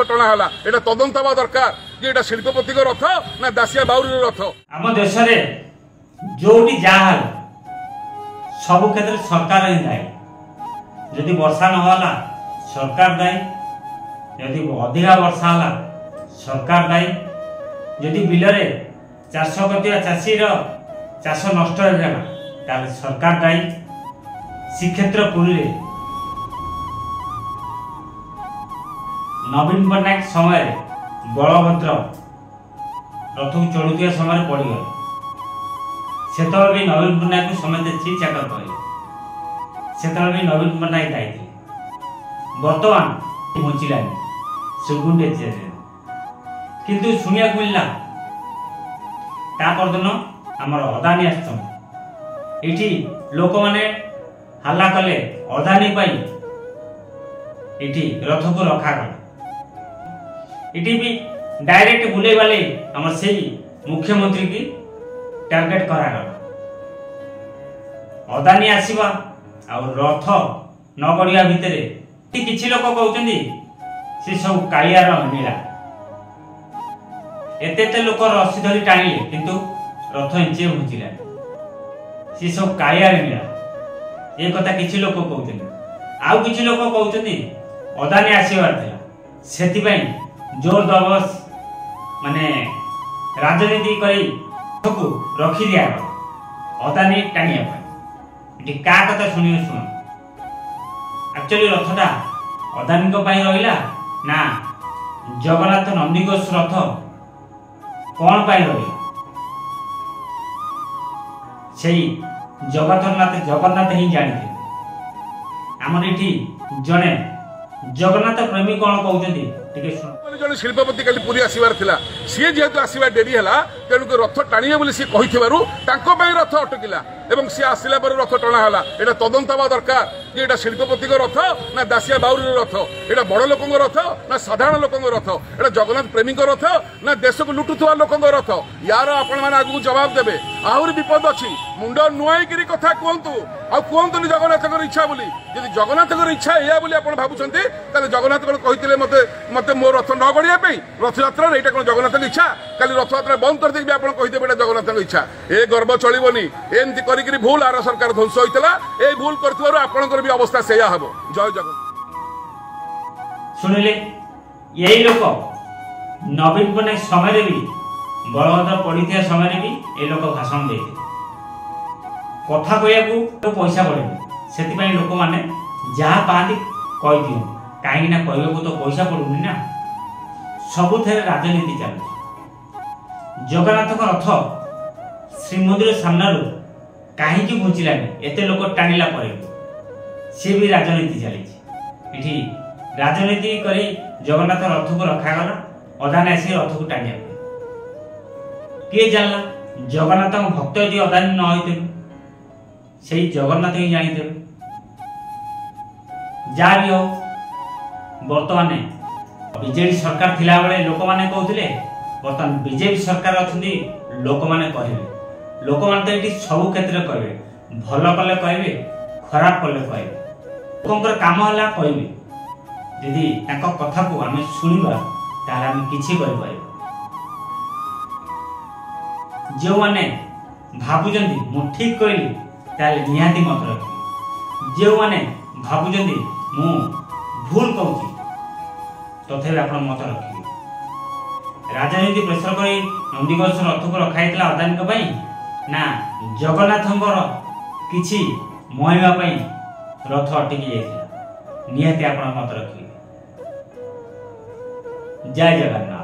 टणा है ये तदंत हवा दरकार कि ये शिल्पपति रथ ना दासिया बाउरी रथ। आम देश में जो सब क्षेत्र सरकार ही दायी। जदि वर्षा नहला सरकार दायी, जदि अधिका वर्षा है सरकार दायी, जदि बिलरे चाष करथिबा चाषीर चाष नष्ट होगला ताले सरकार दायी। श्रीक्षेत्र पुरी नवीन पट्टनायक समय बलभद्र रथ को चढ़ुआ समय पड़गले से भी नवीन पट्टनायक को समेत ची चाकर कहे से भी नवीन पट्टनायक दायी थे। बर्तमान पहुँचलानी सुगुंडे किंतु शुणा मिलला तापरदिन आमर अदानी आठी लोक मैंने हल्ला कले अदानी इटी रथ को रखागला। इटी भी डायरेक्ट बुले वाले आमर से मुख्यमंत्री की टार्गेट करागला। अदानी आसवा आ रथ न गड़िया भितर किसी लोक कहते सी सब कालियार नीला एते लोक रस्सी धरी टाणिले किंतु रथ इंचे घुंचला सी सब कालियार नीला ये कथा किसी लोक कहते आउ किसी लोक कहते अदानी आसबार था से जोर दबस माने राजनीति करी रखी दिया अदानी टाणिया क्या कथा शुणी शुण एक्चुअली रथटा अदानी रहा ना जगन्नाथ नंदीघोष रथ कौन पाई रहा से जगन्नाथ ही जानते। आमर ये जड़े जगन्नाथ प्रेमी कौन कहते जन शिल्पपति कल पूरी आसबार सी जेहेतु आसवा डेरी है तेणुक रथ टाणिए बोली सी रथ अटकिला एवं सी आसला रथ टणा है ये तदंत हवा दरकार कि ये शिल्पपति रथ ना दासिया बाउरी रथ ये बड़ लोक रथ ना साधारण लोक रथ ये जगन्नाथ प्रेमी रथ ना देश को लुटुवा लोक रथ यार आपण मैंने आगू जवाब देवे। आहरी विपद अच्छी मुंड नुआईक कथा कहतु आहुनी जगन्नाथ इच्छा बोली जब जगन्नाथ इच्छा या भावुंटे जगन्नाथ कौन कहते मत मो रथ न गढ़िया रथयात्रा यहाँ कौन जगन्नाथ इच्छा काली रथयात्रा बंद कर देबे आप कहीदेवे जगन्नाथ इच्छा ए गर्व चलनी एमती करी भूल आर सरकार ध्वंस होता ए भूल कर आपंकर भी अवस्था से हम। जय जगन्नाथ शुणिले यही लोक नवीन पट्टनायक समय भी बलभद्र पड़ी समय भी ये लोक भाषण दे कथा कहया तो पैसा पड़े से लोक मैंने जहाँ पाती कही दियो कहीं कहू तो पैसा पड़ूनी ना सबुथे राजनीति चलुଛି। जगन्नाथ रथ श्रीमंदिर सामने कहीं घुंचलानी एते लोक टाणिला सी भी राजनीति चली ये राजनीति करी जगन्नाथ रथ को रखागला अदानी आसिक रथ को टाणिया किए जानला जगन्नाथ भक्त यदि अदानी न होते से जगन्नाथ ही जानते जहाँ भी हो बर्तमान बीजेपी सरकार थिला बेले लोक माने कहते बर्तमान बीजेपी सरकार अच्छी लोक माने कहबे लोक माने तो ये सब क्षेत्र कहे भल कले कहे खराब कले कहे लोकर काम है कहे यदि कथा को आम शुणा ताले आम किसी जो मैंने भावुंट मु ठीक कहली ताले निहाती मत रखी जो मैंने भावुंट मु भूल कहूँ तथे आप मत रखिए। राजनीति प्रेसर कर नंदीघोष रथ को रखाई अदानी ना जगन्नाथ किछि महिमा रथ अटकी जाता निहाती आप मत रखिए। जय जगन्नाथ।